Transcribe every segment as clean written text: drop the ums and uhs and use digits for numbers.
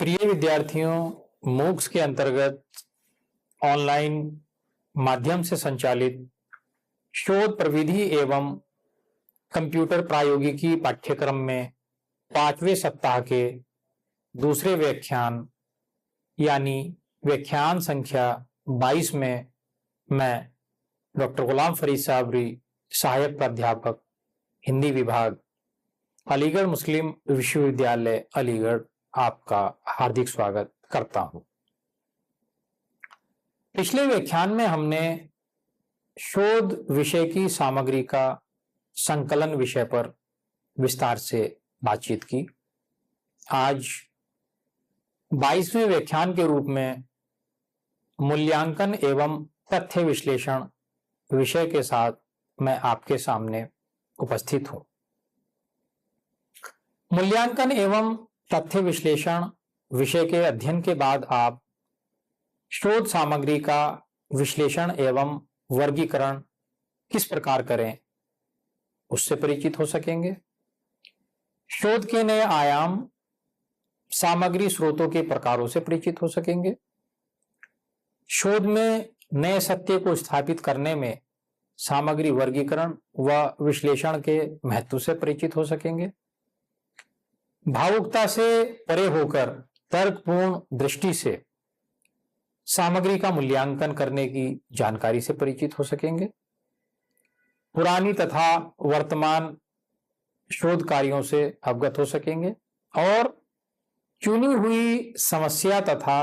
प्रिय विद्यार्थियों, मूक्स के अंतर्गत ऑनलाइन माध्यम से संचालित शोध प्रविधि एवं कंप्यूटर प्रौद्योगिकी पाठ्यक्रम में 5वें सप्ताह के दूसरे व्याख्यान यानी व्याख्यान संख्या 22 में मैं डॉक्टर गुलाम फरीद साबरी, सहायक प्राध्यापक हिंदी विभाग, अलीगढ़ मुस्लिम विश्वविद्यालय अलीगढ़, आपका हार्दिक स्वागत करता हूं। पिछले व्याख्यान में हमने शोध विषय की सामग्री का संकलन विषय पर विस्तार से बातचीत की। आज 22वें व्याख्यान के रूप में मूल्यांकन एवं तथ्य विश्लेषण विषय के साथ मैं आपके सामने उपस्थित हूं। मूल्यांकन एवं तथ्य विश्लेषण विषय के अध्ययन के बाद आप शोध सामग्री का विश्लेषण एवं वर्गीकरण किस प्रकार करें उससे परिचित हो सकेंगे। शोध के नए आयाम, सामग्री स्रोतों के प्रकारों से परिचित हो सकेंगे। शोध में नए सत्य को स्थापित करने में सामग्री वर्गीकरण व विश्लेषण के महत्व से परिचित हो सकेंगे। भावुकता से परे होकर तर्कपूर्ण दृष्टि से सामग्री का मूल्यांकन करने की जानकारी से परिचित हो सकेंगे। पुरानी तथा वर्तमान शोध कार्यों से अवगत हो सकेंगे और चुनी हुई समस्या तथा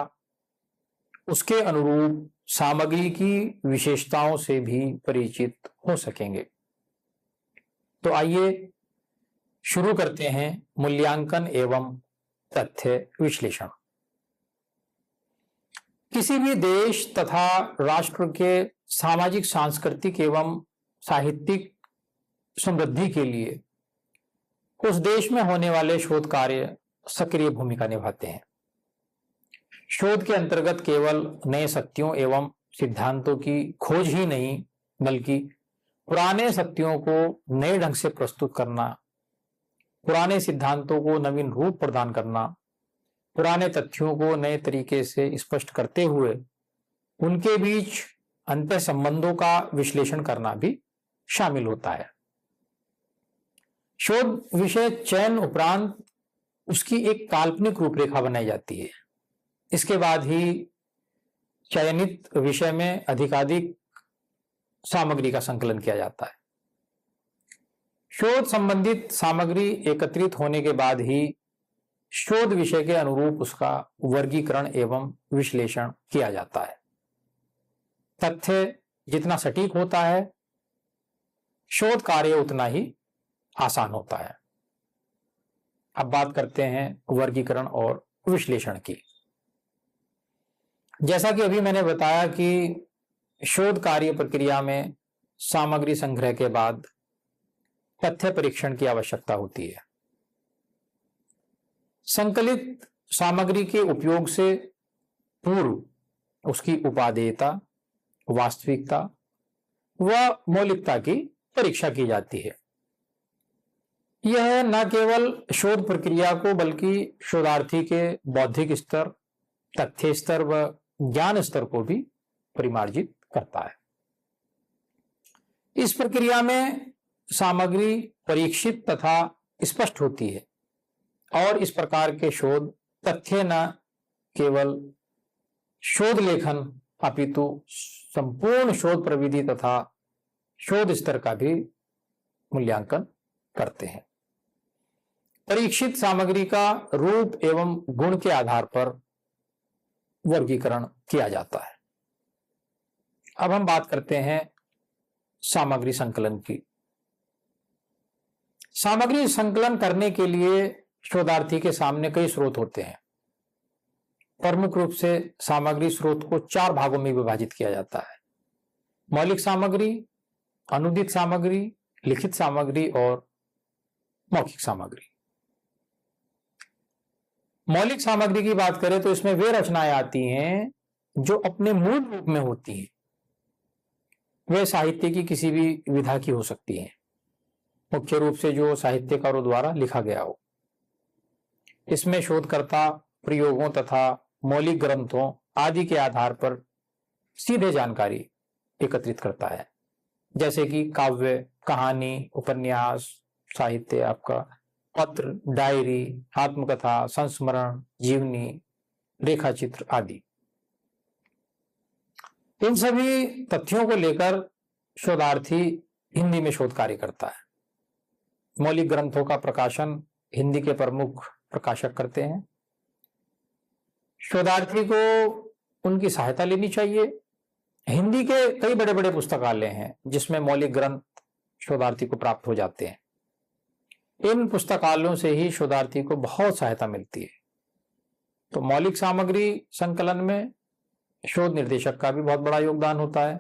उसके अनुरूप सामग्री की विशेषताओं से भी परिचित हो सकेंगे। तो आइए शुरू करते हैं मूल्यांकन एवं तथ्य विश्लेषण। किसी भी देश तथा राष्ट्र के सामाजिक, सांस्कृतिक एवं साहित्यिक समृद्धि के लिए उस देश में होने वाले शोध कार्य सक्रिय भूमिका निभाते हैं। शोध के अंतर्गत केवल नए सत्यों एवं सिद्धांतों की खोज ही नहीं, बल्कि पुराने सत्यों को नए ढंग से प्रस्तुत करना, पुराने सिद्धांतों को नवीन रूप प्रदान करना, पुराने तथ्यों को नए तरीके से स्पष्ट करते हुए उनके बीच अंतर संबंधों का विश्लेषण करना भी शामिल होता है। शोध विषय चयन उपरांत उसकी एक काल्पनिक रूपरेखा बनाई जाती है। इसके बाद ही चयनित विषय में अधिकाधिक सामग्री का संकलन किया जाता है। शोध संबंधित सामग्री एकत्रित होने के बाद ही शोध विषय के अनुरूप उसका वर्गीकरण एवं विश्लेषण किया जाता है। तथ्य जितना सटीक होता है, शोध कार्य उतना ही आसान होता है। अब बात करते हैं वर्गीकरण और विश्लेषण की। जैसा कि अभी मैंने बताया कि शोध कार्य प्रक्रिया में सामग्री संग्रह के बाद तथ्य परीक्षण की आवश्यकता होती है। संकलित सामग्री के उपयोग से पूर्व उसकी उपादेयता, वास्तविकता व मौलिकता की परीक्षा की जाती है। यह न केवल शोध प्रक्रिया को बल्कि शोधार्थी के बौद्धिक स्तर, तथ्य स्तर व ज्ञान स्तर को भी परिमार्जित करता है। इस प्रक्रिया में सामग्री परीक्षित तथा स्पष्ट होती है और इस प्रकार के शोध तथ्य न केवल शोध लेखन अपितु संपूर्ण शोध प्रविधि तथा शोध स्तर का भी मूल्यांकन करते हैं। परीक्षित सामग्री का रूप एवं गुण के आधार पर वर्गीकरण किया जाता है। अब हम बात करते हैं सामग्री संकलन की। सामग्री संकलन करने के लिए शोधार्थी के सामने कई स्रोत होते हैं। प्रमुख रूप से सामग्री स्रोत को 4 भागों में विभाजित किया जाता है: मौलिक सामग्री, अनुदित सामग्री, लिखित सामग्री और मौखिक सामग्री। मौलिक सामग्री की बात करें तो इसमें वे रचनाएं आती हैं जो अपने मूल रूप में होती हैं। वे साहित्य की किसी भी विधा की हो सकती हैं, मुख्य रूप से जो साहित्यकारों द्वारा लिखा गया हो। इसमें शोधकर्ता प्रयोगों तथा मौलिक ग्रंथों आदि के आधार पर सीधे जानकारी एकत्रित करता है, जैसे कि काव्य, कहानी, उपन्यास, साहित्य, आपका पत्र, डायरी, आत्मकथा, संस्मरण, जीवनी, रेखाचित्र आदि। इन सभी तथ्यों को लेकर शोधार्थी हिंदी में शोध कार्य करता है। मौलिक ग्रंथों का प्रकाशन हिंदी के प्रमुख प्रकाशक करते हैं। शोधार्थी को उनकी सहायता लेनी चाहिए। हिंदी के कई बड़े बड़े पुस्तकालय हैं जिसमें मौलिक ग्रंथ शोधार्थी को प्राप्त हो जाते हैं। इन पुस्तकालयों से ही शोधार्थी को बहुत सहायता मिलती है। तो मौलिक सामग्री संकलन में शोध निर्देशक का भी बहुत बड़ा योगदान होता है।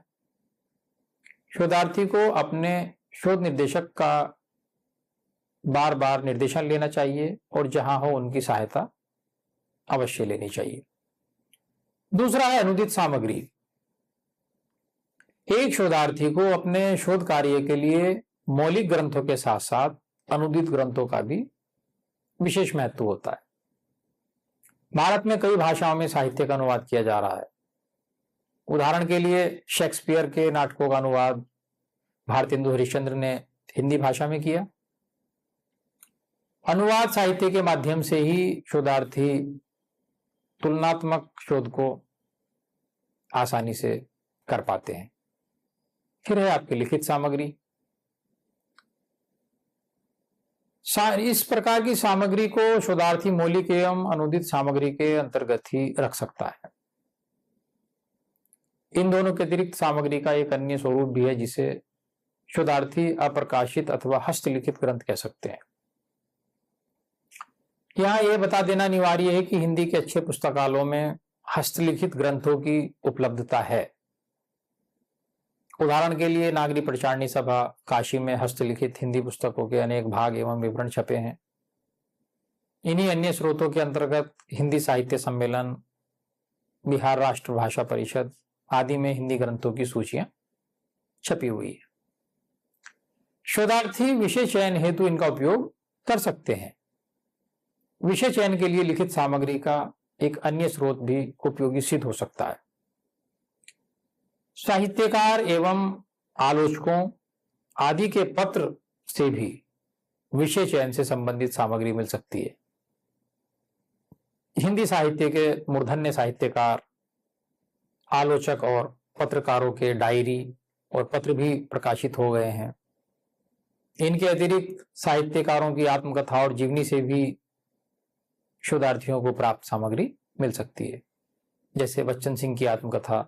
शोधार्थी को अपने शोध निर्देशक का बार बार निर्देशन लेना चाहिए और जहां हो उनकी सहायता अवश्य लेनी चाहिए। दूसरा है अनुदित सामग्री। एक शोधार्थी को अपने शोध कार्य के लिए मौलिक ग्रंथों के साथ साथ अनुदित ग्रंथों का भी विशेष महत्व होता है। भारत में कई भाषाओं में साहित्य का अनुवाद किया जा रहा है। उदाहरण के लिए शेक्सपियर के नाटकों का अनुवाद भारतेंदु हरिश्चंद्र ने हिंदी भाषा में किया। अनुवाद साहित्य के माध्यम से ही शोधार्थी तुलनात्मक शोध को आसानी से कर पाते हैं। फिर है आपकी लिखित सामग्री। इस प्रकार की सामग्री को शोधार्थी मौलिक एवं अनुदित सामग्री के अंतर्गत ही रख सकता है। इन दोनों के अतिरिक्त सामग्री का एक अन्य स्वरूप भी है जिसे शोधार्थी अप्रकाशित अथवा हस्तलिखित ग्रंथ कह सकते हैं। यहां यह बता देना अनिवार्य है कि हिंदी के अच्छे पुस्तकालयों में हस्तलिखित ग्रंथों की उपलब्धता है। उदाहरण के लिए नागरी प्रचारणी सभा काशी में हस्तलिखित हिंदी पुस्तकों के अनेक भाग एवं विवरण छपे हैं। इन्हीं अन्य स्रोतों के अंतर्गत हिंदी साहित्य सम्मेलन, बिहार राष्ट्र भाषा परिषद आदि में हिंदी ग्रंथों की सूचियां छपी हुई है। शोधार्थी विषय चयन हेतु इनका उपयोग कर सकते हैं। विषय चयन के लिए लिखित सामग्री का एक अन्य स्रोत भी उपयोगी सिद्ध हो सकता है। साहित्यकार एवं आलोचकों आदि के पत्र से भी विषय चयन से संबंधित सामग्री मिल सकती है। हिंदी साहित्य के मूर्धन्य साहित्यकार, आलोचक और पत्रकारों के डायरी और पत्र भी प्रकाशित हो गए हैं। इनके अतिरिक्त साहित्यकारों की आत्मकथा और जीवनी से भी शोधार्थियों को प्राप्त सामग्री मिल सकती है, जैसे बच्चन सिंह की आत्मकथा,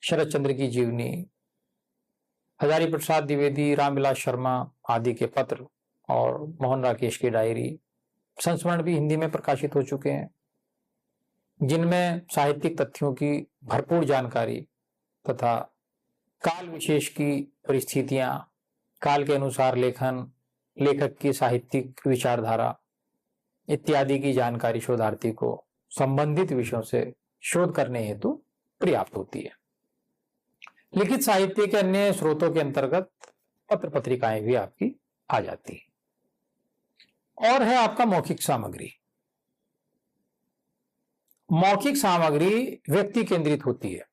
शरद चंद्र की जीवनी, हजारी प्रसाद द्विवेदी, रामविलास शर्मा आदि के पत्र और मोहन राकेश की डायरी, संस्मरण भी हिंदी में प्रकाशित हो चुके हैं, जिनमें साहित्यिक तथ्यों की भरपूर जानकारी तथा काल विशेष की परिस्थितियां, काल के अनुसार लेखन, लेखक की साहित्यिक विचारधारा इत्यादि की जानकारी शोधार्थी को संबंधित विषयों से शोध करने हेतु पर्याप्त होती है। लिखित साहित्य के अन्य स्रोतों के अंतर्गत पत्र पत्रिकाएं भी आपकी आ जाती है। और है आपका मौखिक सामग्री। मौखिक सामग्री व्यक्ति केंद्रित होती है।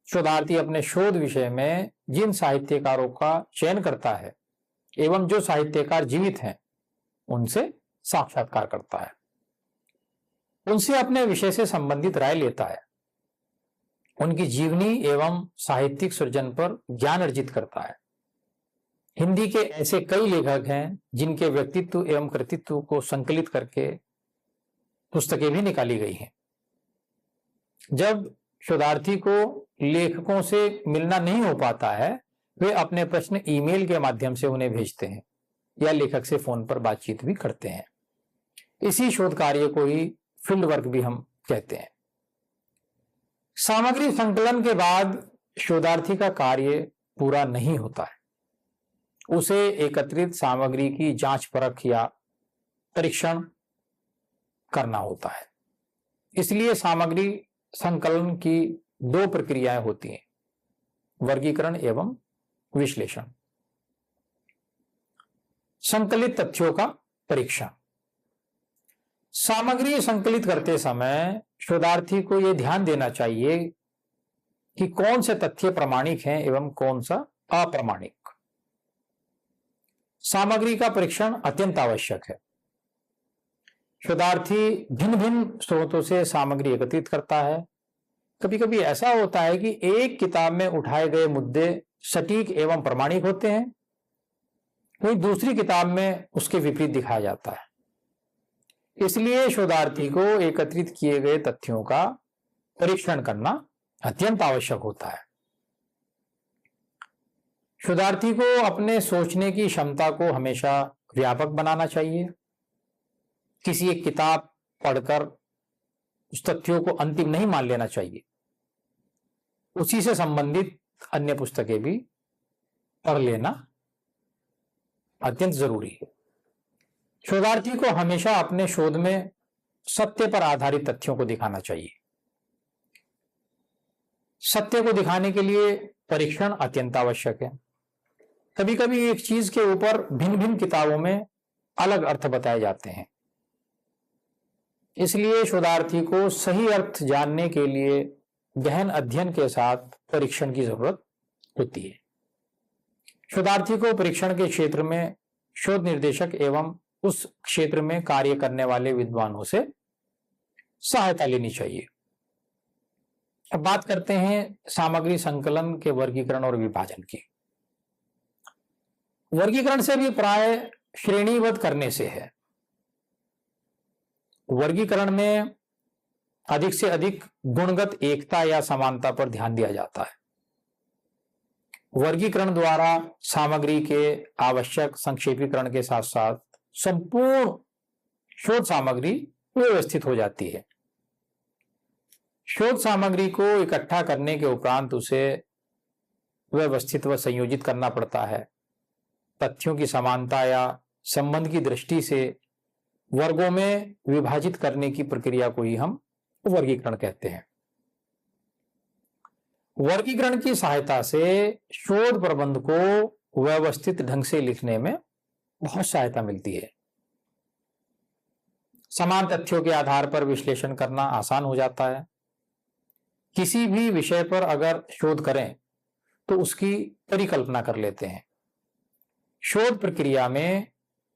शोधार्थी अपने शोध विषय में जिन साहित्यकारों का चयन करता है एवं जो साहित्यकार जीवित हैं उनसे साक्षात्कार करता है, उनसे अपने विषय से संबंधित राय लेता है, उनकी जीवनी एवं साहित्यिक सृजन पर ज्ञान अर्जित करता है। हिंदी के ऐसे कई लेखक हैं जिनके व्यक्तित्व एवं कृतित्व को संकलित करके पुस्तकें भी निकाली गई हैं। जब शोधार्थी को लेखकों से मिलना नहीं हो पाता है, वे अपने प्रश्न ईमेल के माध्यम से उन्हें भेजते हैं या लेखक से फोन पर बातचीत भी करते हैं। इसी शोध कार्य को ही फील्ड वर्क भी हम कहते हैं। सामग्री संकलन के बाद शोधार्थी का कार्य पूरा नहीं होता है। उसे एकत्रित सामग्री की जांच परख या परीक्षण करना होता है। इसलिए सामग्री संकलन की दो प्रक्रियाएं होती हैं, वर्गीकरण एवं विश्लेषण। संकलित तथ्यों का परीक्षण। सामग्री संकलित करते समय शोधार्थी को यह ध्यान देना चाहिए कि कौन से तथ्य प्रामाणिक हैं एवं कौन सा अप्रामाणिक। सामग्री का परीक्षण अत्यंत आवश्यक है। शोधार्थी भिन्न भिन्न स्रोतों से सामग्री एकत्रित करता है। कभी कभी ऐसा होता है कि एक किताब में उठाए गए मुद्दे सटीक एवं प्रामाणिक होते हैं, वहीं दूसरी किताब में उसके विपरीत दिखाया जाता है। इसलिए शोधार्थी को एकत्रित किए गए तथ्यों का परीक्षण करना अत्यंत आवश्यक होता है। शोधार्थी को अपने सोचने की क्षमता को हमेशा व्यापक बनाना चाहिए। किसी एक किताब पढ़कर उस तथ्यों को अंतिम नहीं मान लेना चाहिए। उसी से संबंधित अन्य पुस्तकें भी पढ़ लेना अत्यंत जरूरी है। शोधार्थी को हमेशा अपने शोध में सत्य पर आधारित तथ्यों को दिखाना चाहिए। सत्य को दिखाने के लिए परीक्षण अत्यंत आवश्यक है। कभी कभी एक चीज के ऊपर भिन्न भिन्न किताबों में अलग अर्थ बताए जाते हैं। इसलिए शोधार्थी को सही अर्थ जानने के लिए गहन अध्ययन के साथ परीक्षण की जरूरत होती है। शोधार्थी को परीक्षण के क्षेत्र में शोध निर्देशक एवं उस क्षेत्र में कार्य करने वाले विद्वानों से सहायता लेनी चाहिए। अब बात करते हैं सामग्री संकलन के वर्गीकरण और विभाजन की। वर्गीकरण से भी प्राय श्रेणीबद्ध करने से है। वर्गीकरण में अधिक से अधिक गुणगत एकता या समानता पर ध्यान दिया जाता है। वर्गीकरण द्वारा सामग्री के आवश्यक संक्षेपीकरण के साथ साथ संपूर्ण शोध सामग्री व्यवस्थित हो जाती है। शोध सामग्री को इकट्ठा करने के उपरांत उसे व्यवस्थित व संयोजित करना पड़ता है। तथ्यों की समानता या संबंध की दृष्टि से वर्गों में विभाजित करने की प्रक्रिया को ही हम वर्गीकरण कहते हैं। वर्गीकरण की सहायता से शोध प्रबंध को व्यवस्थित ढंग से लिखने में बहुत सहायता मिलती है। समान तथ्यों के आधार पर विश्लेषण करना आसान हो जाता है। किसी भी विषय पर अगर शोध करें तो उसकी परिकल्पना कर लेते हैं। शोध प्रक्रिया में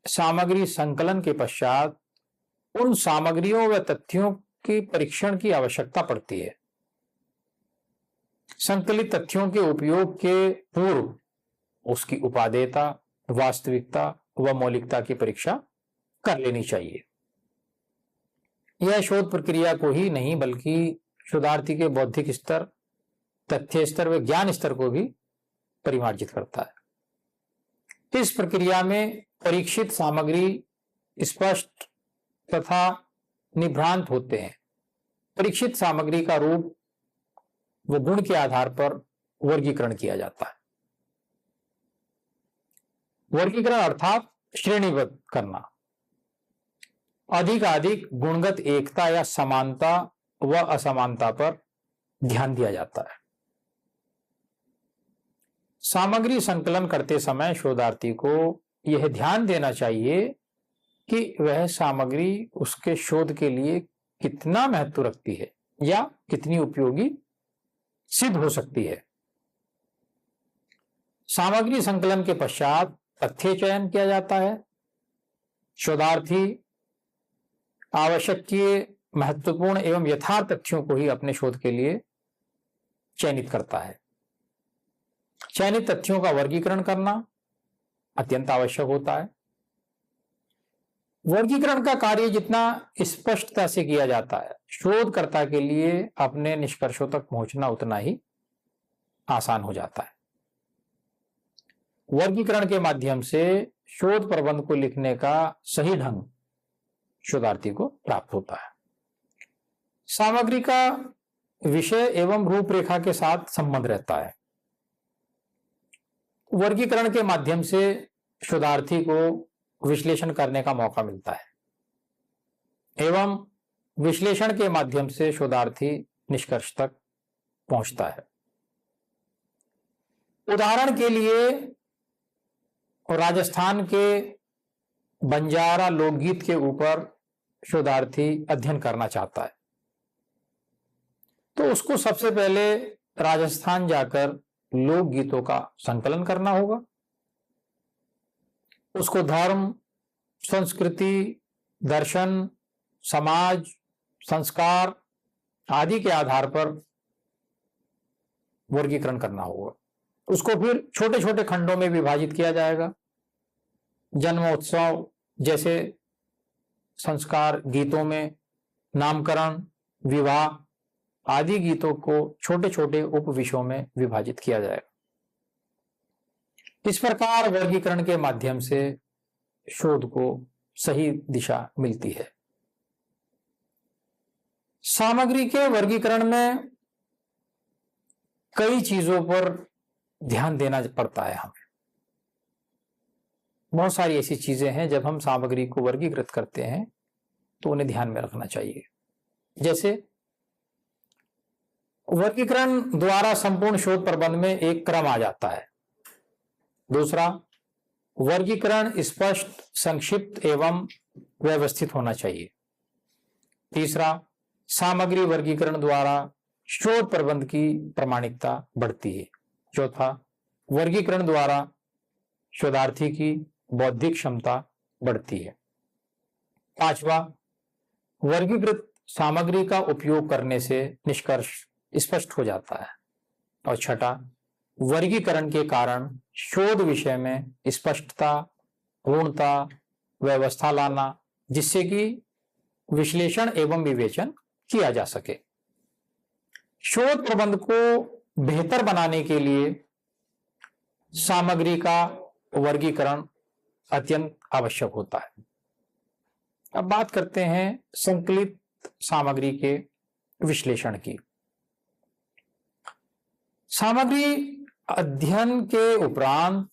सामग्री संकलन के पश्चात उन सामग्रियों व तथ्यों की परीक्षण की आवश्यकता पड़ती है। संकलित तथ्यों के उपयोग के पूर्व उसकी उपादेयता, वास्तविकता व मौलिकता की परीक्षा कर लेनी चाहिए। यह शोध प्रक्रिया को ही नहीं बल्कि शोधार्थी के बौद्धिक स्तर, तथ्य स्तर व ज्ञान स्तर को भी परिमार्जित करता है। इस प्रक्रिया में परीक्षित सामग्री स्पष्ट तथा निभ्रांत होते हैं। परीक्षित सामग्री का रूप व गुण के आधार पर वर्गीकरण किया जाता है। वर्गीकरण अर्थात श्रेणीबद्ध करना। अधिक गुणगत एकता या समानता व असमानता पर ध्यान दिया जाता है। सामग्री संकलन करते समय शोधार्थी को यह ध्यान देना चाहिए कि वह सामग्री उसके शोध के लिए कितना महत्व रखती है या कितनी उपयोगी सिद्ध हो सकती है। सामग्री संकलन के पश्चात तथ्य चयन किया जाता है। शोधार्थी आवश्यक महत्वपूर्ण एवं यथार्थ तथ्यों को ही अपने शोध के लिए चयनित करता है। चयनित तथ्यों का वर्गीकरण करना अत्यंत आवश्यक होता है। वर्गीकरण का कार्य जितना स्पष्टता से किया जाता है, शोधकर्ता के लिए अपने निष्कर्षों तक पहुंचना उतना ही आसान हो जाता है। वर्गीकरण के माध्यम से शोध प्रबंध को लिखने का सही ढंग शोधार्थी को प्राप्त होता है। सामग्री का विषय एवं रूपरेखा के साथ संबंध रहता है। वर्गीकरण के माध्यम से शोधार्थी को विश्लेषण करने का मौका मिलता है एवं विश्लेषण के माध्यम से शोधार्थी निष्कर्ष तक पहुंचता है। उदाहरण के लिए राजस्थान के बंजारा लोकगीत के ऊपर शोधार्थी अध्ययन करना चाहता है तो उसको सबसे पहले राजस्थान जाकर लोकगीतों का संकलन करना होगा। उसको धर्म, संस्कृति, दर्शन, समाज, संस्कार आदि के आधार पर वर्गीकरण करना होगा। उसको फिर छोटे छोटे खंडों में विभाजित किया जाएगा। जन्मोत्सव जैसे संस्कार गीतों में नामकरण, विवाह आदि गीतों को छोटे छोटे उप विषयों में विभाजित किया जाएगा। इस प्रकार वर्गीकरण के माध्यम से शोध को सही दिशा मिलती है। सामग्री के वर्गीकरण में कई चीजों पर ध्यान देना पड़ता है हमें। बहुत सारी ऐसी चीजें हैं जब हम सामग्री को वर्गीकृत करते हैं तो उन्हें ध्यान में रखना चाहिए। जैसे वर्गीकरण द्वारा संपूर्ण शोध प्रबंध में एक क्रम आ जाता है। दूसरा, वर्गीकरण स्पष्ट, संक्षिप्त एवं व्यवस्थित होना चाहिए। तीसरा, सामग्री वर्गीकरण द्वारा शोध प्रबंध की प्रामाणिकता बढ़ती है। चौथा, वर्गीकरण द्वारा शोधार्थी की बौद्धिक क्षमता बढ़ती है। पांचवा, वर्गीकृत सामग्री का उपयोग करने से निष्कर्ष स्पष्ट हो जाता है। और छठा, वर्गीकरण के कारण शोध विषय में स्पष्टता, पूर्णता, व्यवस्था लाना, जिससे कि विश्लेषण एवं विवेचन किया जा सके। शोध प्रबंध को बेहतर बनाने के लिए सामग्री का वर्गीकरण अत्यंत आवश्यक होता है। अब बात करते हैं संकलित सामग्री के विश्लेषण की। सामग्री अध्ययन के उपरांत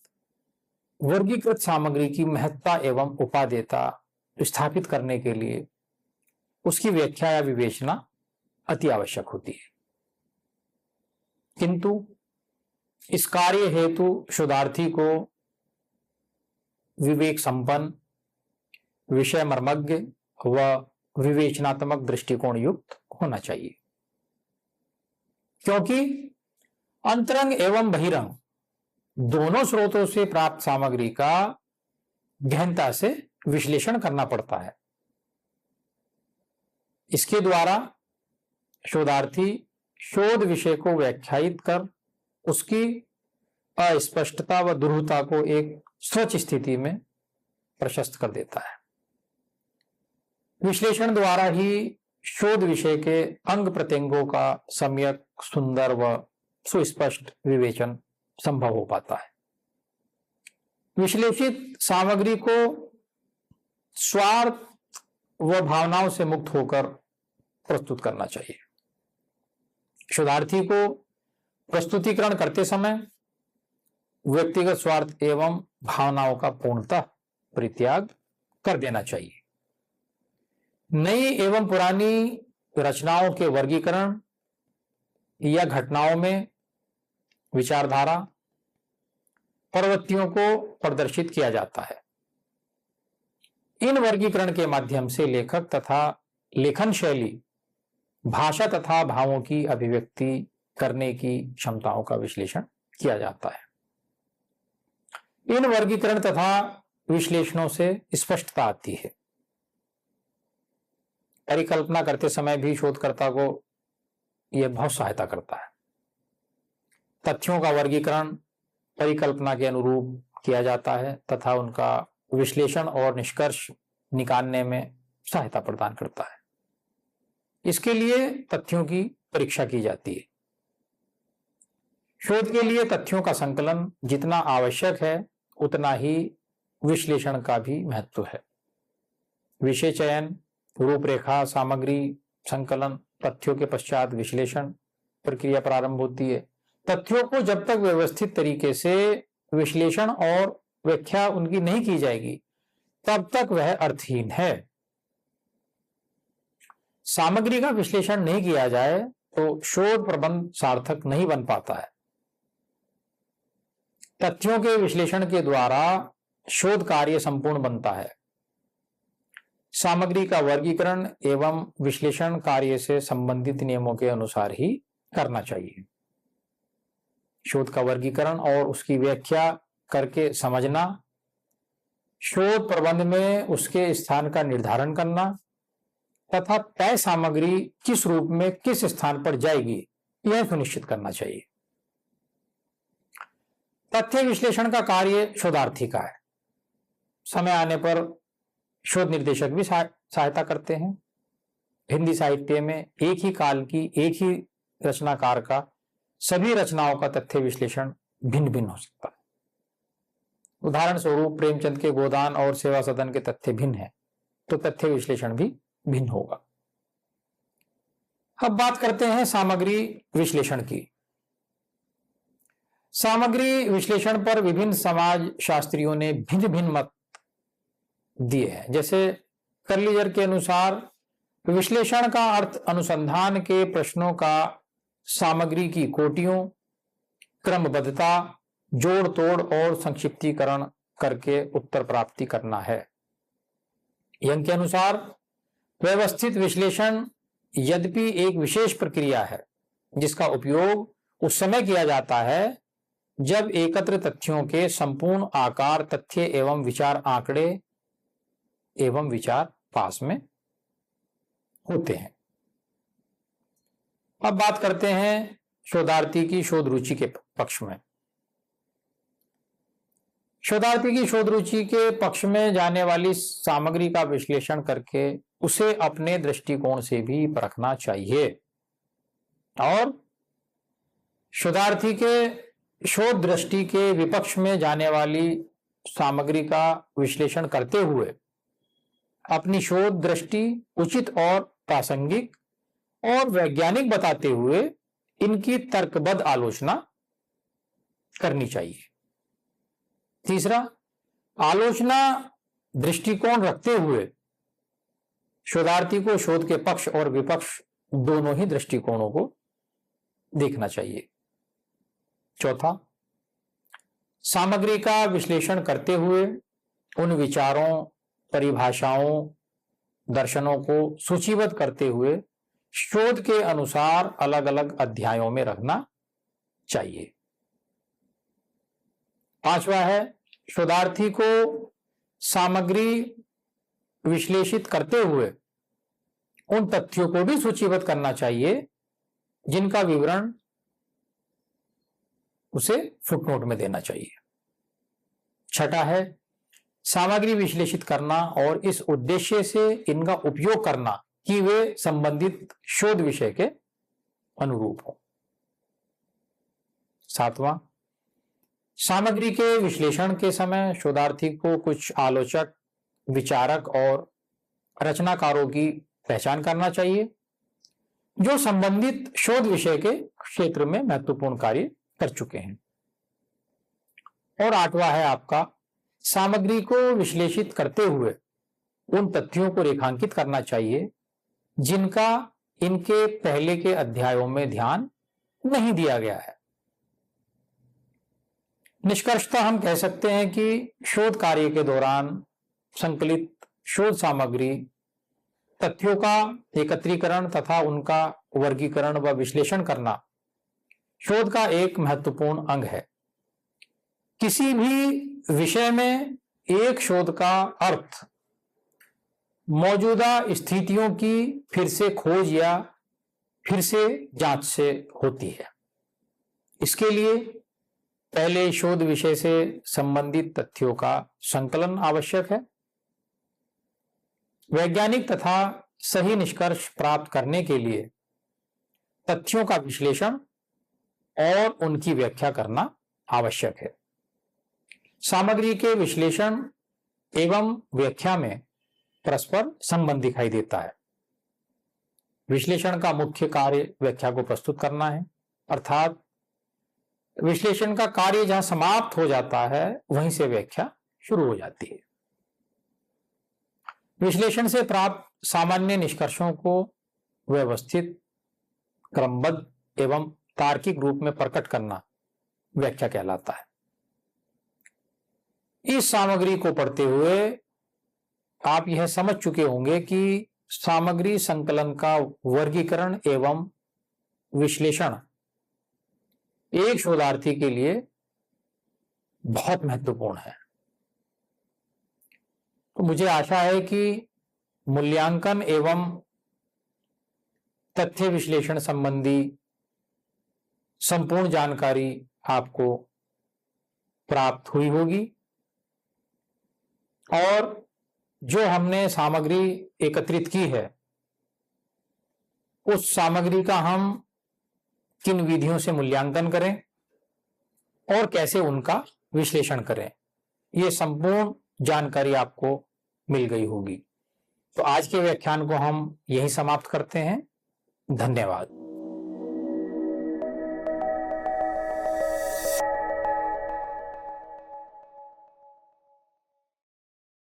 वर्गीकृत सामग्री की महत्ता एवं उपादेयता स्थापित करने के लिए उसकी व्याख्या या विवेचना अति आवश्यक होती है। किंतु इस कार्य हेतु शोधार्थी को विवेक संपन्न, विषय मर्मज्ञ व विवेचनात्मक दृष्टिकोण युक्त होना चाहिए, क्योंकि अंतरंग एवं बहिरंग दोनों स्रोतों से प्राप्त सामग्री का गहनता से विश्लेषण करना पड़ता है। इसके द्वारा शोधार्थी शोध विषय को व्याख्यायित कर उसकी अस्पष्टता व दुरूहता को एक स्वच्छ स्थिति में प्रशस्त कर देता है। विश्लेषण द्वारा ही शोध विषय के अंग प्रत्यंगों का सम्यक, सुंदर व सुस्पष्ट विवेचन संभव हो पाता है। विश्लेषित सामग्री को स्वार्थ व भावनाओं से मुक्त होकर प्रस्तुत करना चाहिए। शोधार्थी को प्रस्तुतिकरण करते समय व्यक्तिगत स्वार्थ एवं भावनाओं का पूर्णतः परित्याग कर देना चाहिए। नई एवं पुरानी रचनाओं के वर्गीकरण या घटनाओं में विचारधारा, प्रवृत्तियों को प्रदर्शित किया जाता है। इन वर्गीकरण के माध्यम से लेखक तथा लेखन शैली, भाषा तथा भावों की अभिव्यक्ति करने की क्षमताओं का विश्लेषण किया जाता है। इन वर्गीकरण तथा विश्लेषणों से स्पष्टता आती है। परिकल्पना करते समय भी शोधकर्ता को यह बहुत सहायता करता है। तथ्यों का वर्गीकरण परिकल्पना के अनुरूप किया जाता है तथा उनका विश्लेषण और निष्कर्ष निकालने में सहायता प्रदान करता है। इसके लिए तथ्यों की परीक्षा की जाती है। शोध के लिए तथ्यों का संकलन जितना आवश्यक है उतना ही विश्लेषण का भी महत्व है। विषय चयन, रूपरेखा, सामग्री संकलन, तथ्यों के पश्चात विश्लेषण प्रक्रिया प्रारंभ होती है। तथ्यों को जब तक व्यवस्थित तरीके से विश्लेषण और व्याख्या उनकी नहीं की जाएगी तब तक वह अर्थहीन है। सामग्री का विश्लेषण नहीं किया जाए तो शोध प्रबंध सार्थक नहीं बन पाता है। तथ्यों के विश्लेषण के द्वारा शोध कार्य संपूर्ण बनता है। सामग्री का वर्गीकरण एवं विश्लेषण कार्य से संबंधित नियमों के अनुसार ही करना चाहिए। शोध का वर्गीकरण और उसकी व्याख्या करके समझना, शोध प्रबंध में उसके स्थान का निर्धारण करना तथा तय सामग्री किस रूप में किस स्थान पर जाएगी यह सुनिश्चित करना चाहिए। तथ्य विश्लेषण का कार्य शोधार्थी का है। समय आने पर शोध निर्देशक भी सहायता करते हैं। हिंदी साहित्य में एक ही काल की एक ही रचनाकार का सभी रचनाओं का तथ्य विश्लेषण भिन्न भिन्न हो सकता है। उदाहरण स्वरूप प्रेमचंद के गोदान और सेवा सदन के तथ्य भिन्न है, तो तथ्य विश्लेषण भी भिन्न होगा। अब बात करते हैं सामग्री विश्लेषण की। सामग्री विश्लेषण पर विभिन्न समाज शास्त्रियों ने भिन्न भिन्न मत दिए हैं। जैसे कर्लियर के अनुसार विश्लेषण का अर्थ अनुसंधान के प्रश्नों का सामग्री की कोटियों, क्रमबद्धता, जोड़ तोड़ और संक्षिप्तीकरण करके उत्तर प्राप्ति करना है। यंग के अनुसार व्यवस्थित विश्लेषण यद्यपि एक विशेष प्रक्रिया है जिसका उपयोग उस समय किया जाता है जब एकत्र तथ्यों के संपूर्ण आकार, तथ्य एवं विचार आंकड़े एवं विचार पास में होते हैं। अब बात करते हैं शोधार्थी की शोध रुचि के पक्ष में। शोधार्थी की शोध रुचि के पक्ष में जाने वाली सामग्री का विश्लेषण करके उसे अपने दृष्टिकोण से भी परखना चाहिए और शोधार्थी के शोध दृष्टि के विपक्ष में जाने वाली सामग्री का विश्लेषण करते हुए अपनी शोध दृष्टि उचित और प्रासंगिक और वैज्ञानिक बताते हुए इनकी तर्कबद्ध आलोचना करनी चाहिए। तीसरा, आलोचना दृष्टिकोण रखते हुए शोधार्थी को शोध के पक्ष और विपक्ष दोनों ही दृष्टिकोणों को देखना चाहिए। चौथा, सामग्री का विश्लेषण करते हुए उन विचारों, परिभाषाओं, दर्शनों को सूचीबद्ध करते हुए शोध के अनुसार अलग अलग अध्यायों में रखना चाहिए। पांचवा है, शोधार्थी को सामग्री विश्लेषित करते हुए उन तथ्यों को भी सूचीबद्ध करना चाहिए जिनका विवरण उसे फुटनोट में देना चाहिए। छठा है, सामग्री विश्लेषित करना और इस उद्देश्य से इनका उपयोग करना कि वे संबंधित शोध विषय के अनुरूप हो। सातवां, सामग्री के विश्लेषण के समय शोधार्थी को कुछ आलोचक, विचारक और रचनाकारों की पहचान करना चाहिए जो संबंधित शोध विषय के क्षेत्र में महत्वपूर्ण कार्य कर चुके हैं। और आठवां है आपका, सामग्री को विश्लेषित करते हुए उन तथ्यों को रेखांकित करना चाहिए जिनका इनके पहले के अध्यायों में ध्यान नहीं दिया गया है। निष्कर्षतः हम कह सकते हैं कि शोध कार्य के दौरान संकलित शोध सामग्री, तथ्यों का एकत्रीकरण तथा उनका वर्गीकरण व विश्लेषण करना शोध का एक महत्वपूर्ण अंग है। किसी भी विषय में एक शोध का अर्थ मौजूदा स्थितियों की फिर से खोज या फिर से जांच से होती है। इसके लिए पहले शोध विषय से संबंधित तथ्यों का संकलन आवश्यक है। वैज्ञानिक तथा सही निष्कर्ष प्राप्त करने के लिए तथ्यों का विश्लेषण और उनकी व्याख्या करना आवश्यक है। सामग्री के विश्लेषण एवं व्याख्या में परस्पर संबंध दिखाई देता है। विश्लेषण का मुख्य कार्य व्याख्या को प्रस्तुत करना है, अर्थात विश्लेषण का कार्य जहां समाप्त हो जाता है वहीं से व्याख्या शुरू हो जाती है। विश्लेषण से प्राप्त सामान्य निष्कर्षों को व्यवस्थित, क्रमबद्ध एवं तार्किक रूप में प्रकट करना व्याख्या कहलाता है। इस सामग्री को पढ़ते हुए आप यह समझ चुके होंगे कि सामग्री संकलन का वर्गीकरण एवं विश्लेषण एक शोधार्थी के लिए बहुत महत्वपूर्ण है। तो मुझे आशा है कि मूल्यांकन एवं तथ्य विश्लेषण संबंधी संपूर्ण जानकारी आपको प्राप्त हुई होगी और जो हमने सामग्री एकत्रित की है उस सामग्री का हम किन विधियों से मूल्यांकन करें और कैसे उनका विश्लेषण करें, ये संपूर्ण जानकारी आपको मिल गई होगी। तो आज के व्याख्यान को हम यही समाप्त करते हैं। धन्यवाद।